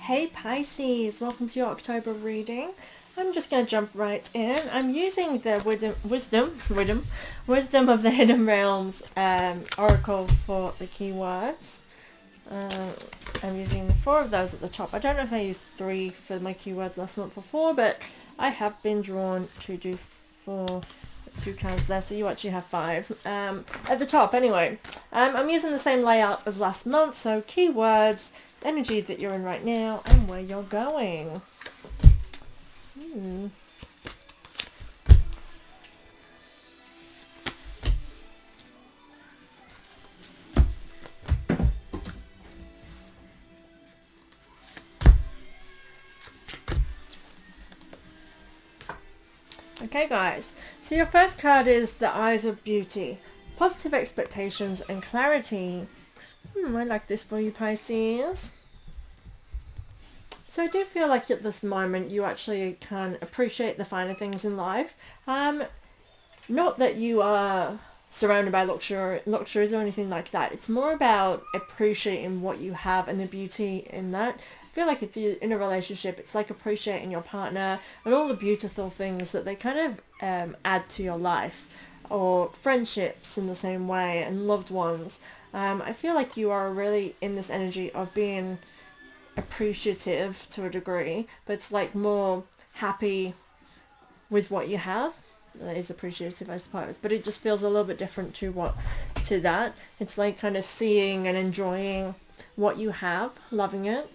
Hey Pisces, welcome to your October reading. I'm just going to jump right in. I'm using the wisdom of the Hidden Realms oracle for the keywords. I'm using 4 of those at the top. I don't know if I used 3 for my keywords last month or 4, but I have been drawn to do 2 cards there, so you actually have 5 at the top. Anyway, I'm using the same layout as last month, so keywords, energy that you're in right now, and where you're going. Okay guys, so your first card is the Eyes of Beauty. Positive expectations and clarity. I like this for you, Pisces. So I do feel like at this moment you actually can appreciate the finer things in life. Not that you are surrounded by luxuries or anything like that. It's more about appreciating what you have and the beauty in that. I feel like if you're in a relationship, it's like appreciating your partner and all the beautiful things that they kind of add to your life. Or friendships in the same way, and loved ones. I feel like you are really in this energy of being appreciative to a degree, but it's like more happy with what you have. That is appreciative, I suppose, but it just feels a little bit different to that. It's like kind of seeing and enjoying what you have, loving it.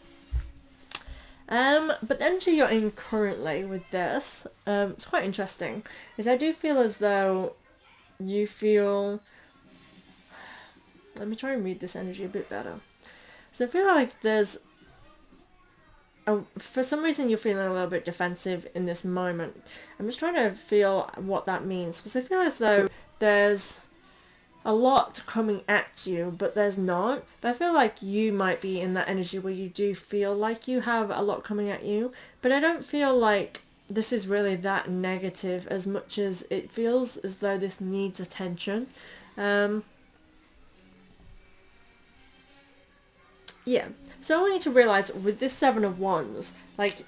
But the energy you're in currently with this, it's quite interesting, is I do feel as though you feel, let me try and read this energy a bit better. So I feel like for some reason you're feeling a little bit defensive in this moment. I'm just trying to feel what that means, because I feel as though there's a lot coming at you, but there's not. But I feel like you might be in that energy where you do feel like you have a lot coming at you, but I don't feel like this is really that negative as much as it feels as though this needs attention. Yeah. So I want you to realize with this 7 of Wands, like,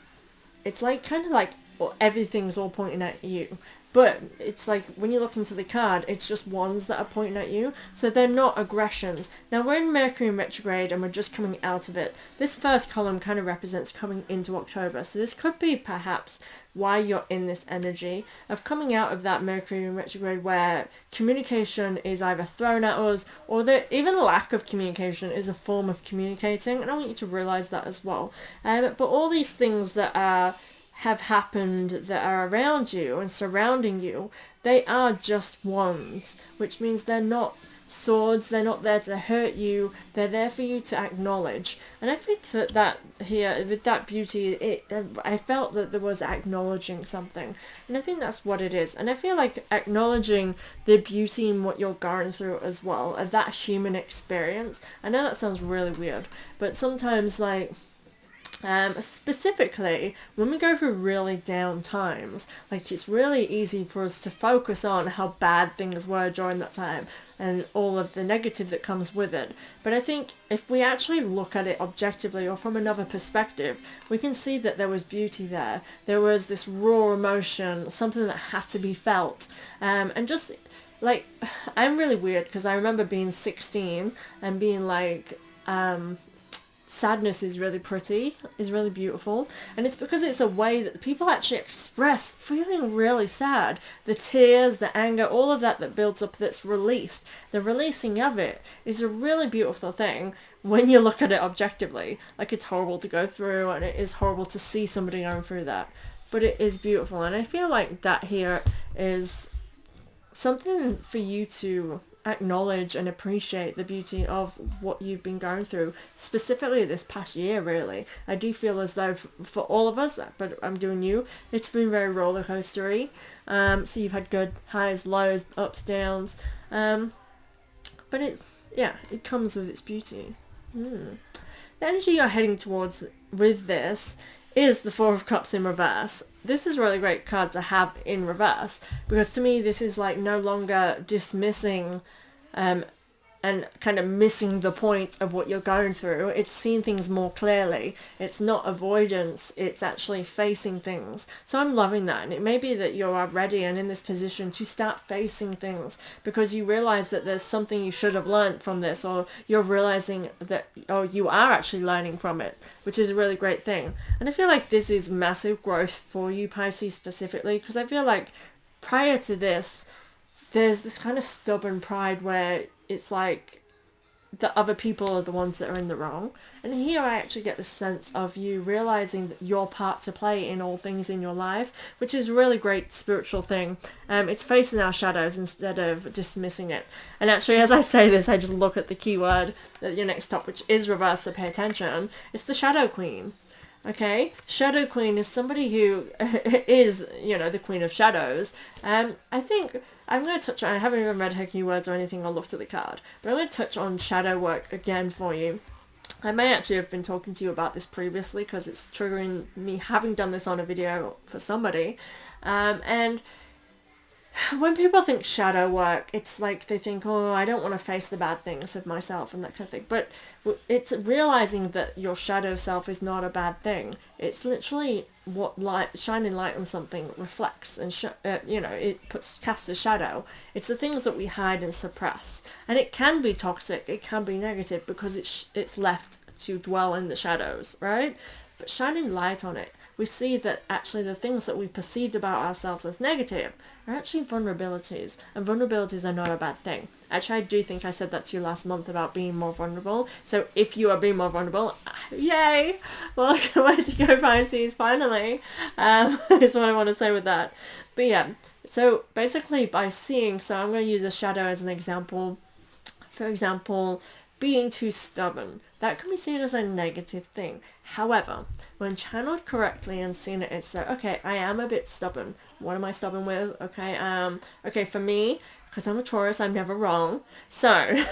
it's like kind of like everything's all pointing at you. But it's like when you look into the card, it's just wands that are pointing at you. So they're not aggressions. Now we're in Mercury in retrograde and we're just coming out of it. This first column kind of represents coming into October. So this could be perhaps why you're in this energy of coming out of that Mercury in retrograde where communication is either thrown at us, or that even lack of communication is a form of communicating. And I want you to realize that as well. But all these things that have happened that are around you and surrounding you, they are just wands, which means they're not swords, they're not there to hurt you, they're there for you to acknowledge. And I think that here, with that beauty, I felt that there was acknowledging something, and I think that's what it is. And I feel like acknowledging the beauty in what you're going through as well, of that human experience. I know that sounds really weird, but sometimes, like, specifically when we go through really down times, like, it's really easy for us to focus on how bad things were during that time and all of the negative that comes with it. But I think if we actually look at it objectively or from another perspective, we can see that there was beauty there. There was this raw emotion, something that had to be felt. And just like, I'm really weird because I remember being 16 and being like, sadness is really pretty, is really beautiful, and it's because it's a way that people actually express feeling really sad. The tears, the anger, all of that builds up, that's released. The releasing of it is a really beautiful thing when you look at it objectively. Like, it's horrible to go through, and it is horrible to see somebody going through that, but it is beautiful. And I feel like that here is something for you to acknowledge and appreciate the beauty of what you've been going through, specifically this past year. Really, I do feel as though for all of us, but I'm doing you, it's been very roller coastery. So you've had good highs, lows, ups, downs, but it comes with its beauty. The energy you're heading towards with this is the 4 of Cups in reverse. This is a really great card to have in reverse, because to me this is like no longer dismissing and kind of missing the point of what you're going through. It's seeing things more clearly. It's not avoidance. It's actually facing things. So I'm loving that. And it may be that you are ready and in this position to start facing things because you realize that there's something you should have learned from this, or you're realizing that, or you are actually learning from it, which is a really great thing. And I feel like this is massive growth for you, Pisces, specifically, because I feel like prior to this, there's this kind of stubborn pride where it's like the other people are the ones that are in the wrong. And here I actually get the sense of you realizing that your part to play in all things in your life, which is a really great spiritual thing. It's facing our shadows instead of dismissing it. And actually, as I say this, I just look at the keyword at your next top, which is reverse, so pay attention. It's the Shadow Queen. Okay, Shadow Queen is somebody who is, you know, the Queen of Shadows. I think I'm going to touch on, I haven't even read her keywords or anything or looked at the card, but I'm going to touch on shadow work again for you. I may actually have been talking to you about this previously because it's triggering me having done this on a video for somebody. And when people think shadow work, it's like they think, oh, I don't want to face the bad things of myself and that kind of thing. But it's realizing that your shadow self is not a bad thing. It's literally what light, shining light on something reflects and, you know, it casts a shadow. It's the things that we hide and suppress. And it can be toxic, it can be negative because it's left to dwell in the shadows, right? But shining light on it, we see that actually the things that we perceived about ourselves as negative are actually vulnerabilities, and vulnerabilities are not a bad thing. Actually, I do think I said that to you last month about being more vulnerable. So if you are being more vulnerable, yay! Welcome, way to go, Pisces, finally. Is what I want to say with that. But yeah, so basically by seeing, so I'm going to use a shadow as an example. For example, being too stubborn. That can be seen as a negative thing. However, when channeled correctly and seen it, it's like, okay, I am a bit stubborn. What am I stubborn with? Okay, for me, because I'm a Taurus, I'm never wrong. So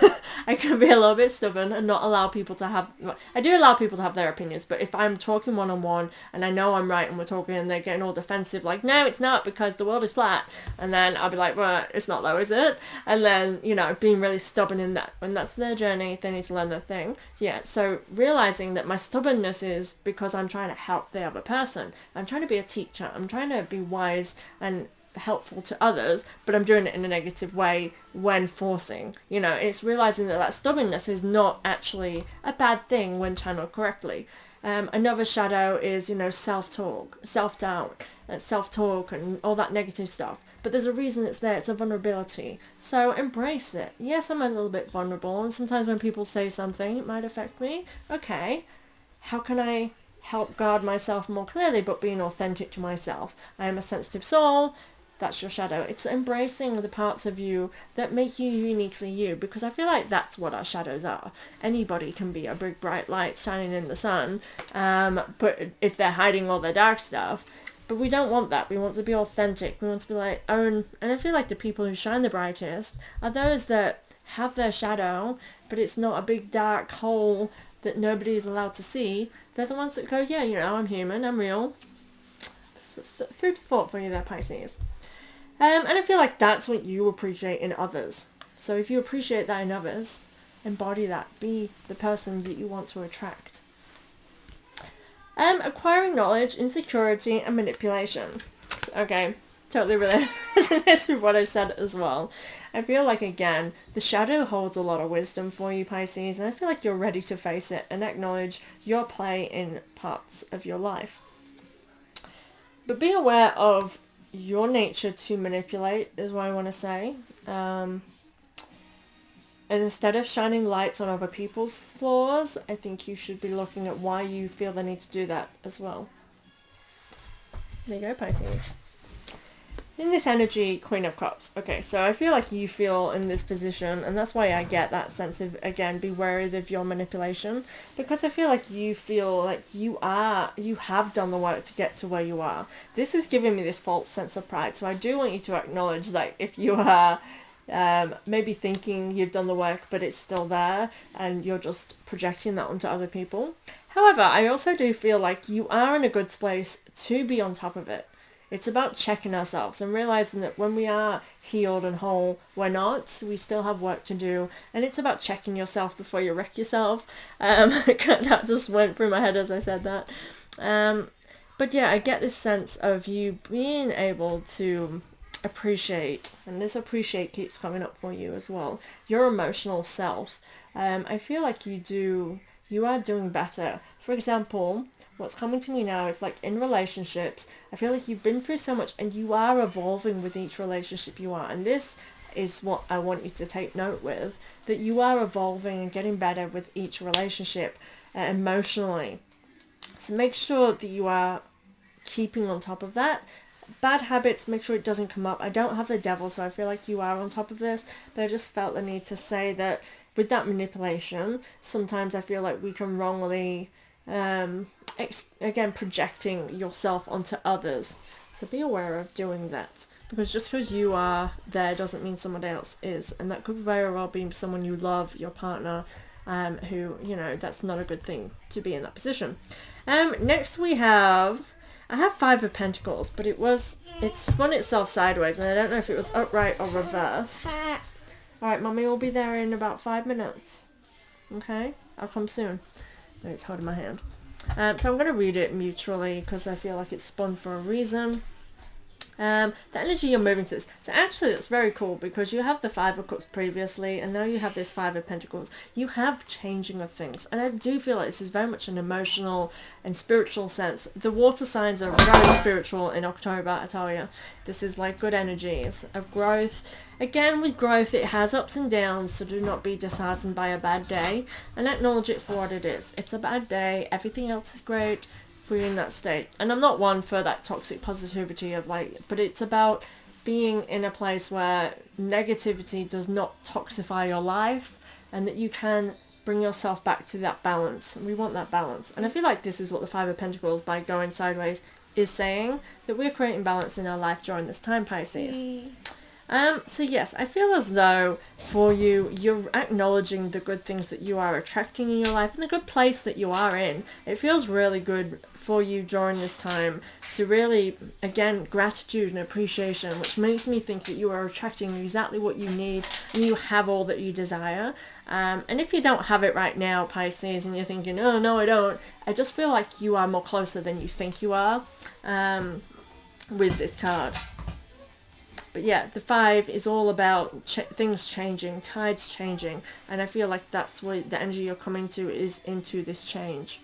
I can be a little bit stubborn and not allow people to have, I do allow people to have their opinions, but if I'm talking one-on-one and I know I'm right and we're talking and they're getting all defensive, like, no, it's not because the world is flat. And then I'll be like, well, it's not though, is it? And then, you know, being really stubborn in that. When that's their journey, they need to learn their thing. Yeah, so realizing that my stubbornness is because I'm trying to help the other person. I'm trying to be a teacher. I'm trying to be wise and helpful to others, but I'm doing it in a negative way when forcing. You know, it's realizing that that stubbornness is not actually a bad thing when channeled correctly. Another shadow is, you know, self-talk, self-doubt, self-talk and all that negative stuff. But there's a reason it's there. It's a vulnerability. So embrace it. Yes, I'm a little bit vulnerable, and sometimes when people say something, it might affect me. Okay, how can I help guard myself more clearly, but being authentic to myself? I am a sensitive soul. That's your shadow. It's embracing the parts of you that make you uniquely you, because I feel like that's what our shadows are. Anybody can be a big bright light shining in the sun, but if they're hiding all their dark stuff. But we don't want that. We want to be authentic. We want to be like own. And I feel like the people who shine the brightest are those that have their shadow, but it's not a big dark hole that nobody is allowed to see. They're the ones that go, yeah, you know, I'm human, I'm real. Food for thought for you there, Pisces. And I feel like that's what you appreciate in others. So if you appreciate that in others, embody that. Be the person that you want to attract. Acquiring knowledge, insecurity, and manipulation. Okay, totally related with what I said as well. I feel like, again, the shadow holds a lot of wisdom for you, Pisces, and I feel like you're ready to face it and acknowledge your play in parts of your life. But be aware of your nature to manipulate is what I want to say. And instead of shining lights on other people's flaws, I think you should be looking at why you feel the need to do that as well. There you go, Pisces. In this energy, Queen of Cups. Okay, so I feel like you feel in this position, and that's why I get that sense of, again, be wary of your manipulation, because I feel like you feel like you have done the work to get to where you are. This is giving me this false sense of pride, so I do want you to acknowledge that if you are maybe thinking you've done the work, but it's still there, and you're just projecting that onto other people. However, I also do feel like you are in a good space to be on top of it. It's about checking ourselves and realizing that when we are healed and whole, we're not. We still have work to do. And it's about checking yourself before you wreck yourself. That just went through my head as I said that. But yeah, I get this sense of you being able to appreciate, and this appreciate keeps coming up for you as well, your emotional self. I feel like you are doing better. For example, what's coming to me now is like in relationships, I feel like you've been through so much and you are evolving with each relationship you are. And this is what I want you to take note with, that you are evolving and getting better with each relationship emotionally. So make sure that you are keeping on top of that. Bad habits, make sure it doesn't come up. I don't have the devil, so I feel like you are on top of this, but I just felt the need to say that with that manipulation, sometimes I feel like we can wrongly, again, projecting yourself onto others. So be aware of doing that, because just because you are there doesn't mean somebody else is, and that could very well be someone you love, your partner, who, that's not a good thing to be in that position. Next we have, I have 5 of Pentacles, but it spun itself sideways, and I don't know if it was upright or reversed. Alright, Mummy will be there in about 5 minutes. Okay? I'll come soon. No, it's holding my hand. So I'm going to read it mutually, because I feel like it's spun for a reason. The energy you're moving to this. So actually that's very cool, because you have the 5 of Cups previously, and now you have this 5 of Pentacles. You have changing of things, and I do feel like this is very much an emotional and spiritual sense. The water signs are very spiritual in October, I tell you. This is like good energies of growth. Again, with growth, it has ups and downs, so do not be disheartened by a bad day, and acknowledge it for what it is. It's a bad day, everything else is great. We're in that state. And I'm not one for that toxic positivity of but it's about being in a place where negativity does not toxify your life, and that you can bring yourself back to that balance. And we want that balance. And I feel like this is what the 5 of Pentacles, by going sideways, is saying, that we're creating balance in our life during this time, Pisces. So yes, I feel as though for you, you're acknowledging the good things that you are attracting in your life and the good place that you are in. It feels really good for you during this time to really, again, gratitude and appreciation, which makes me think that you are attracting exactly what you need and you have all that you desire. And if you don't have it right now, Pisces, and you're thinking, oh no, I don't, I just feel like you are more closer than you think you are with this card. But yeah, the 5 is all about things changing, tides changing, and I feel like that's what the energy you're coming to is into this change.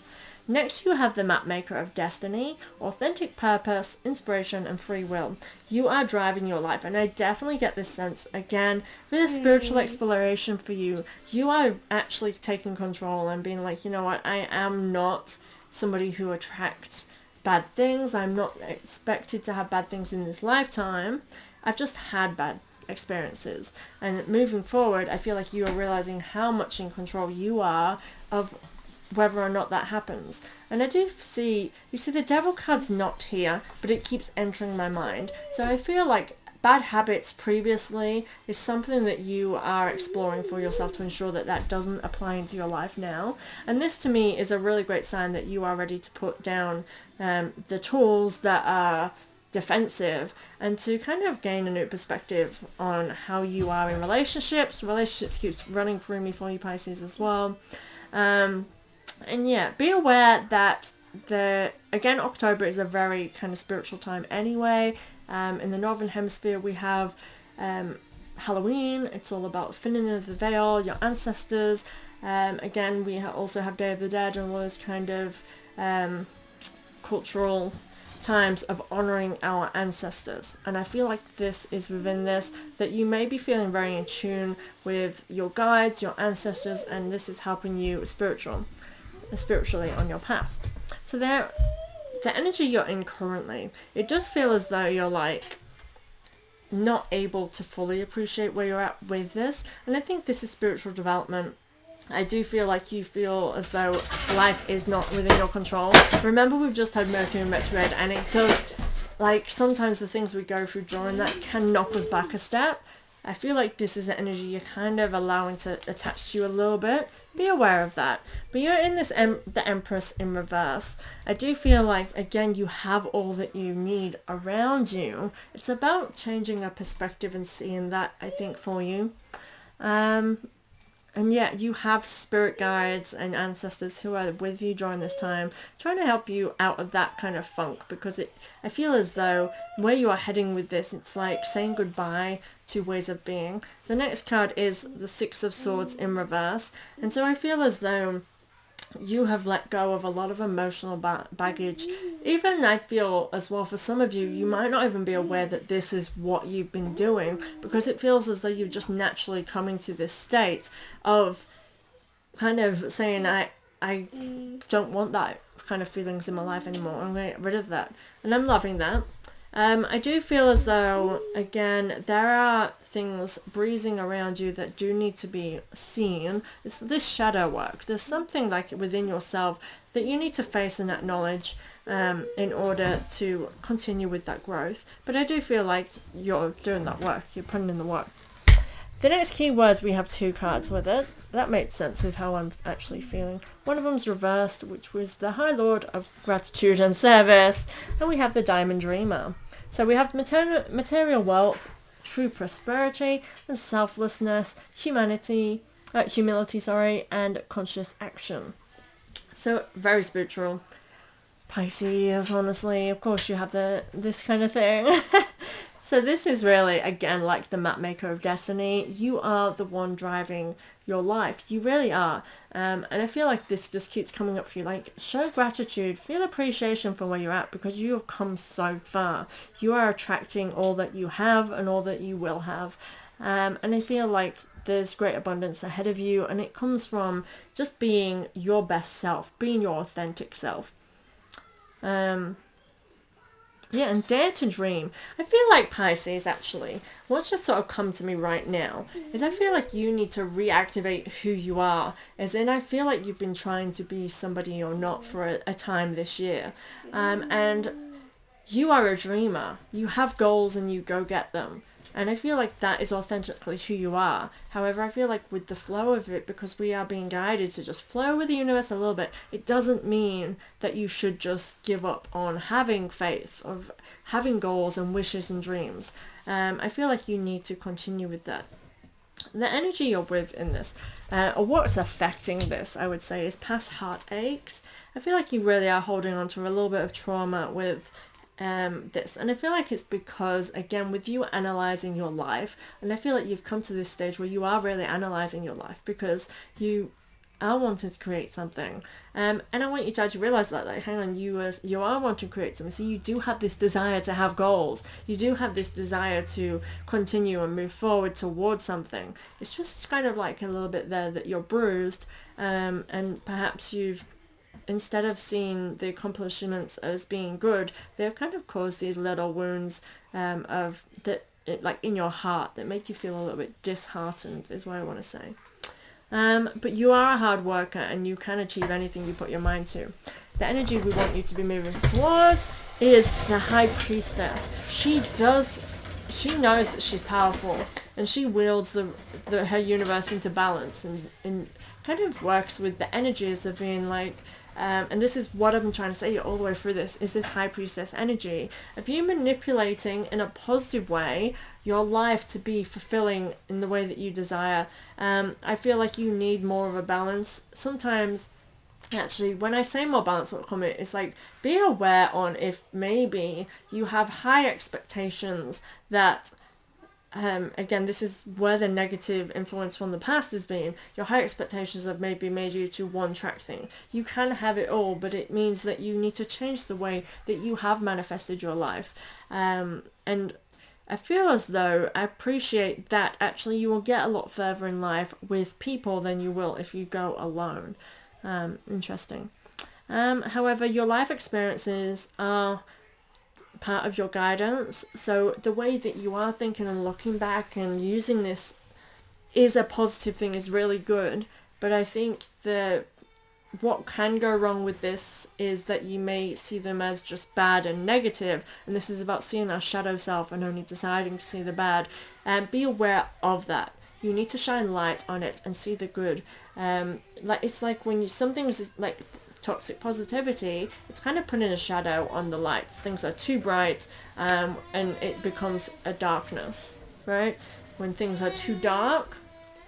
Next you have the map maker of destiny, authentic purpose, inspiration and free will. You are driving your life, and I definitely get this sense, again, with a spiritual exploration for you. You are actually taking control and being like, you know what, I am not somebody who attracts bad things. I'm not expected to have bad things in this lifetime. I've just had bad experiences, and moving forward I feel like you are realizing how much in control you are of whether or not that happens. And I do see, you see the devil card's not here, but it keeps entering my mind. So I feel like bad habits previously is something that you are exploring for yourself to ensure that that doesn't apply into your life now. And this to me is a really great sign that you are ready to put down the tools that are defensive, and to kind of gain a new perspective on how you are in relationships. Relationships keeps running through me for you, Pisces, as well. And yeah, be aware that again, October is a very kind of spiritual time anyway. In the Northern Hemisphere we have Halloween. It's all about thinning of the veil, your ancestors. Again, we also have Day of the Dead and all those kind of cultural times of honoring our ancestors. And I feel like this is within this, that you may be feeling very in tune with your guides, your ancestors, and this is helping you spiritually on your path. So the energy you're in currently, it does feel as though you're like not able to fully appreciate where you're at with this, and I think this is spiritual development. I do feel like you feel as though life is not within your control. Remember, we've just had Mercury in retrograde, and it does, like, sometimes the things we go through during that can knock us back a step. I feel like this is the energy you're kind of allowing to attach to you a little bit. be aware of that. But you're in this the Empress in reverse. I do feel like, again, you have all that you need around you. It's about changing a perspective and seeing that, I think, for you. And yeah, you have spirit guides and ancestors who are with you during this time, trying to help you out of that kind of funk, because I feel as though where you are heading with this, it's like saying goodbye to ways of being. The next card is the Six of Swords in reverse. And so I feel as though you have let go of a lot of emotional baggage. Even I feel as well, for some of you, you might not even be aware that this is what you've been doing, because it feels as though you're just naturally coming to this state of kind of saying, I don't want that kind of feelings in my life anymore. I'm going to get rid of that. And I'm loving that. I do feel as though, again, there are things breezing around you that do need to be seen. It's this shadow work. There's something like within yourself that you need to face and acknowledge in order to continue with that growth. But I do feel like you're doing that work. You're putting in the work. The next keywords, we have 2 cards with it. That makes sense with how I'm actually feeling. One of them's reversed, which was the High Lord of Gratitude and Service. And we have the Diamond Dreamer. So we have material wealth, true prosperity, and selflessness, humility, and conscious action. So very spiritual. Pisces, honestly, of course you have this kind of thing. So this is really, again, like the map maker of destiny. You are the one driving your life. You really are. And I feel like this just keeps coming up for you. Like, show gratitude, feel appreciation for where you're at, because you have come so far. You are attracting all that you have and all that you will have. And I feel like there's great abundance ahead of you, and it comes from just being your best self, being your authentic self. Yeah, and dare to dream. I feel like, Pisces, actually, what's just sort of come to me right now is I feel like you need to reactivate who you are. As in, I feel like you've been trying to be somebody you're not for a time this year. And you are a dreamer. You have goals and you go get them. And I feel like that is authentically who you are. However, I feel like with the flow of it, because we are being guided to just flow with the universe a little bit, it doesn't mean that you should just give up on having faith, of having goals and wishes and dreams. I feel like you need to continue with that. The energy you're with in this, or what's affecting this, I would say, is past heartaches. I feel like you really are holding on to a little bit of trauma with this, and I feel like it's because, again, with you analyzing your life, and I feel like you've come to this stage where you are really analyzing your life because you are wanting to create something, and I want you to actually realize that, like, hang on, you are wanting to create something, so you do have this desire to have goals, you do have this desire to continue and move forward towards something. It's just kind of like a little bit there that you're bruised, and perhaps you've, instead of seeing the accomplishments as being good, they've kind of caused these little wounds of that, like in your heart, that make you feel a little bit disheartened, is what I want to say. But you are a hard worker and you can achieve anything you put your mind to. The energy we want you to be moving towards is the High Priestess. She knows that she's powerful, and she wields her universe into balance, and kind of works with the energies of being like, and this is what I've been trying to say all the way through this, is this High Priestess energy of you manipulating in a positive way your life to be fulfilling in the way that you desire. I feel like you need more of a balance. Sometimes, actually, when I say more balance, what comment is like, be aware on if maybe you have high expectations that, again, this is where the negative influence from the past has been. Your high expectations have maybe made you to one-track thing. You can have it all, but it means that you need to change the way that you have manifested your life. And I feel as though I appreciate that actually you will get a lot further in life with people than you will if you go alone. Interesting. However, your life experiences are part of your guidance, so the way that you are thinking and looking back and using this is a positive thing, is really good. But I think what can go wrong with this is that you may see them as just bad and negative, and this is about seeing our shadow self and only deciding to see the bad, and be aware of that. you need to shine light on it and see the good. Like it's like when something's like toxic positivity, it's kind of putting a shadow on the lights. Things are too bright, and it becomes a darkness, right? When things are too dark,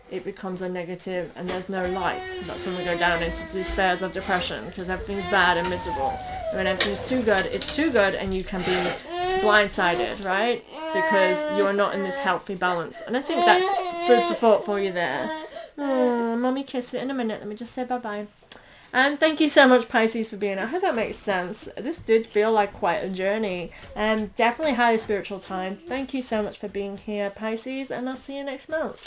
it becomes a negative and there's no light. That's when we go down into despairs of depression, because everything's bad and miserable. When everything's too good, it's too good, and you can be blindsided, right? Because you're not in this healthy balance. And I think that's food for thought for you there. Oh, mommy kiss it in a minute. Let me just say bye-bye. And thank you so much, Pisces, for being here. I hope that makes sense. This did feel like quite a journey, and definitely highly spiritual time. Thank you so much for being here, Pisces, and I'll see you next month.